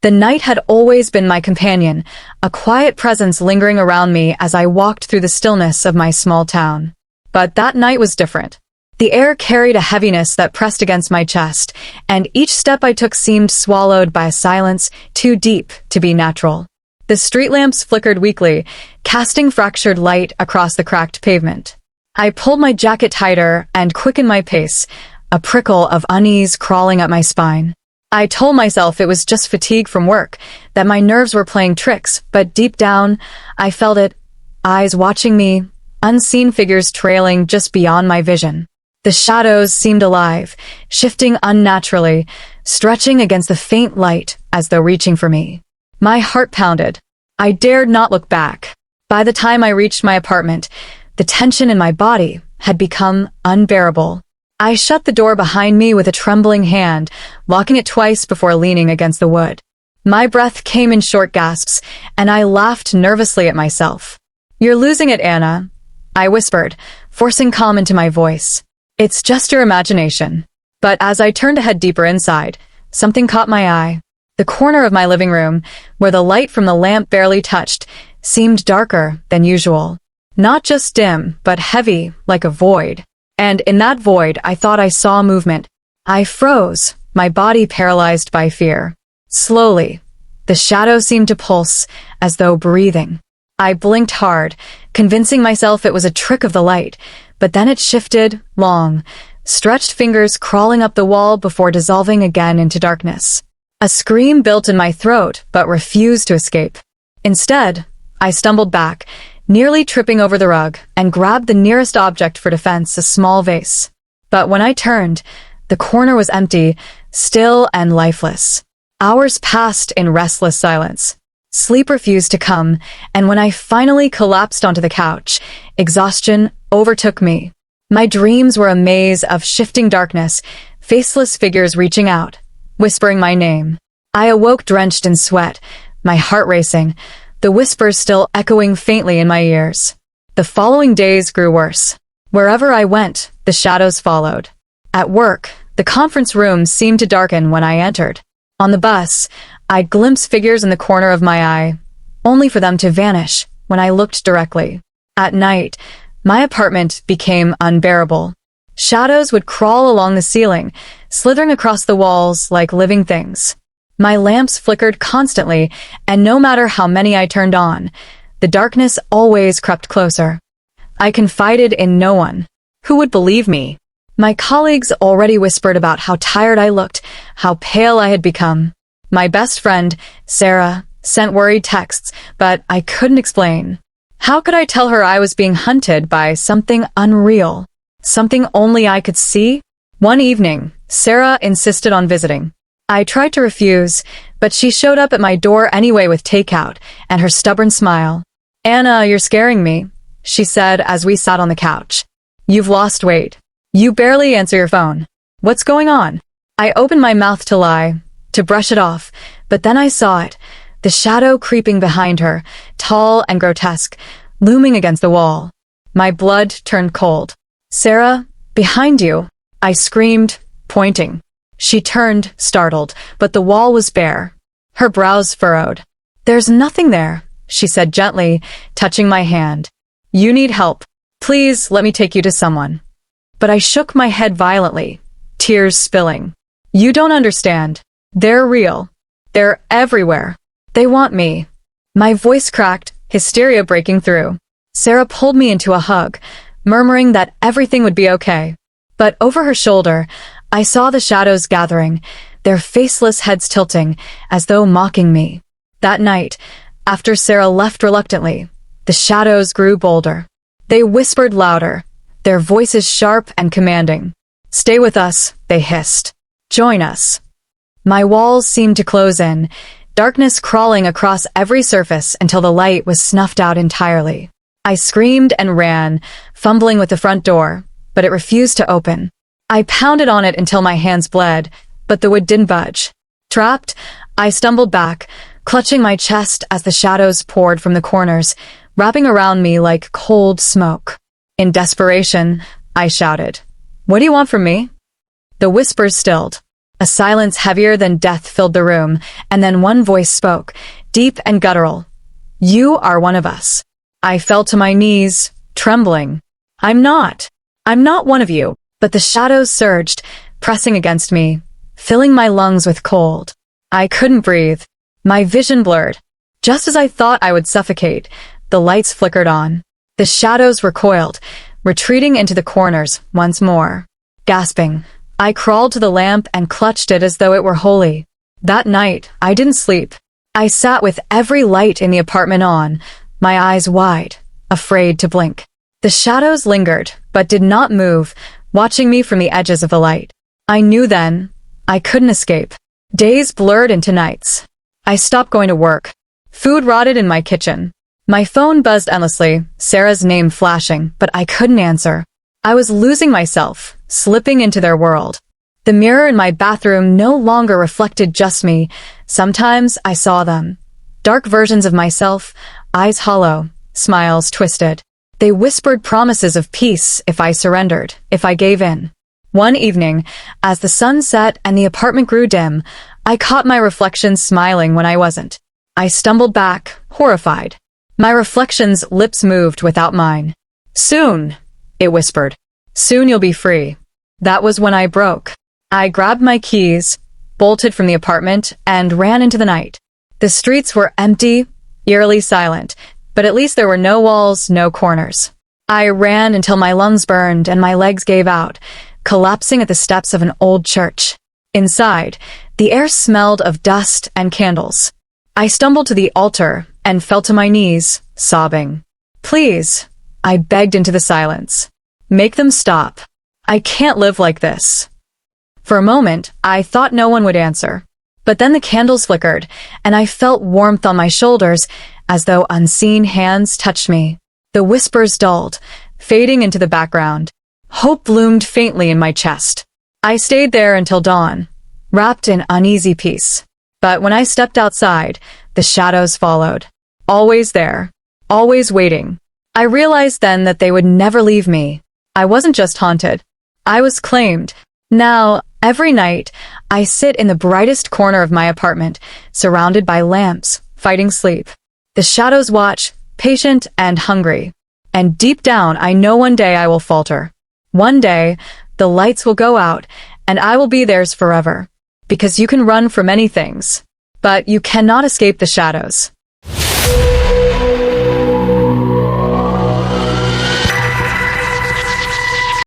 The night had always been my companion, a quiet presence lingering around me as I walked through the stillness of my small town. But that night was different. The air carried a heaviness that pressed against my chest, and each step I took seemed swallowed by a silence too deep to be natural. The street lamps flickered weakly, casting fractured light across the cracked pavement. I pulled my jacket tighter and quickened my pace, a prickle of unease crawling up my spine. I told myself it was just fatigue from work, that my nerves were playing tricks, but deep down, I felt it, eyes watching me, unseen figures trailing just beyond my vision. The shadows seemed alive, shifting unnaturally, stretching against the faint light as though reaching for me. My heart pounded. I dared not look back. By the time I reached my apartment, the tension in my body had become unbearable. I shut the door behind me with a trembling hand, locking it twice before leaning against the wood. My breath came in short gasps, and I laughed nervously at myself. "You're losing it, Anna," I whispered, forcing calm into my voice. "It's just your imagination." But as I turned to head deeper inside, something caught my eye. The corner of my living room, where the light from the lamp barely touched, seemed darker than usual. Not just dim, but heavy, like a void. And in that void, I thought I saw movement. I froze, my body paralyzed by fear. Slowly, the shadow seemed to pulse, as though breathing. I blinked hard, convincing myself it was a trick of the light, but then it shifted, long, stretched fingers crawling up the wall before dissolving again into darkness. A scream built in my throat, but refused to escape. Instead, I stumbled back, nearly tripping over the rug, and grabbed the nearest object for defense, a small vase. But when I turned, the corner was empty, still and lifeless. Hours passed in restless silence. Sleep refused to come, and when I finally collapsed onto the couch, exhaustion overtook me. My dreams were a maze of shifting darkness, faceless figures reaching out, whispering my name. I awoke drenched in sweat, my heart racing, the whispers still echoing faintly in my ears. The following days grew worse. Wherever I went, the shadows followed. At work, the conference room seemed to darken when I entered. On the bus, I'd glimpse figures in the corner of my eye, only for them to vanish when I looked directly. At night, my apartment became unbearable. Shadows would crawl along the ceiling, slithering across the walls like living things. My lamps flickered constantly, and no matter how many I turned on, the darkness always crept closer. I confided in no one. Who would believe me? My colleagues already whispered about how tired I looked, how pale I had become. My best friend, Sarah, sent worried texts, but I couldn't explain. How could I tell her I was being hunted by something unreal? Something only I could see? One evening, Sarah insisted on visiting. I tried to refuse, but she showed up at my door anyway with takeout and her stubborn smile. "Anna, you're scaring me," she said as we sat on the couch. "You've lost weight. You barely answer your phone. What's going on?" I opened my mouth to lie, to brush it off, but then I saw it, the shadow creeping behind her, tall and grotesque, looming against the wall. My blood turned cold. "Sarah, behind you," I screamed, pointing. She turned, startled, but the wall was bare. Her brows furrowed. "There's nothing there," she said gently, touching my hand. "You need help. Please let me take you to someone." But I shook my head violently, tears spilling. "You don't understand. They're real. They're everywhere. They want me." My voice cracked, hysteria breaking through. Sarah pulled me into a hug, murmuring that everything would be okay. But over her shoulder, I saw the shadows gathering, their faceless heads tilting, as though mocking me. That night, after Sarah left reluctantly, the shadows grew bolder. They whispered louder, their voices sharp and commanding. "Stay with us," they hissed. "Join us." My walls seemed to close in, darkness crawling across every surface until the light was snuffed out entirely. I screamed and ran, fumbling with the front door, but it refused to open. I pounded on it until my hands bled, but the wood didn't budge. Trapped, I stumbled back, clutching my chest as the shadows poured from the corners, wrapping around me like cold smoke. In desperation, I shouted, "What do you want from me?" The whispers stilled. A silence heavier than death filled the room, and then one voice spoke, deep and guttural. "You are one of us." I fell to my knees, trembling. I'm not one of you." But the shadows surged, pressing against me, filling my lungs with cold. I couldn't breathe. My vision blurred. Just as I thought I would suffocate, the lights flickered on. The shadows recoiled, retreating into the corners once more. Gasping, I crawled to the lamp and clutched it as though it were holy. That night, I didn't sleep. I sat with every light in the apartment on, my eyes wide, afraid to blink. The shadows lingered, but did not move, watching me from the edges of the light. I knew then, I couldn't escape. Days blurred into nights. I stopped going to work. Food rotted in my kitchen. My phone buzzed endlessly, Sarah's name flashing, but I couldn't answer. I was losing myself, slipping into their world. The mirror in my bathroom no longer reflected just me. Sometimes I saw them. Dark versions of myself, eyes hollow, smiles twisted. They whispered promises of peace if I surrendered, if I gave in. One evening, as the sun set and the apartment grew dim, I caught my reflection smiling when I wasn't. I stumbled back, horrified. My reflection's lips moved without mine. "Soon," it whispered. "Soon you'll be free." That was when I broke. I grabbed my keys, bolted from the apartment, and ran into the night. The streets were empty, eerily silent, but at least there were no walls, no corners. I ran until my lungs burned and my legs gave out, collapsing at the steps of an old church. Inside, the air smelled of dust and candles. I stumbled to the altar and fell to my knees, sobbing. "Please," I begged into the silence. "Make them stop. I can't live like this." For a moment, I thought no one would answer. But then the candles flickered, and I felt warmth on my shoulders, as though unseen hands touched me. The whispers dulled, fading into the background. Hope bloomed faintly in my chest. I stayed there until dawn, wrapped in uneasy peace. But when I stepped outside, the shadows followed. Always there, always waiting. I realized then that they would never leave me. I wasn't just haunted. I was claimed. Now, every night, I sit in the brightest corner of my apartment, surrounded by lamps, fighting sleep. The shadows watch, patient and hungry. And deep down, I know one day I will falter. One day, the lights will go out, and I will be theirs forever. Because you can run from many things, but you cannot escape the shadows.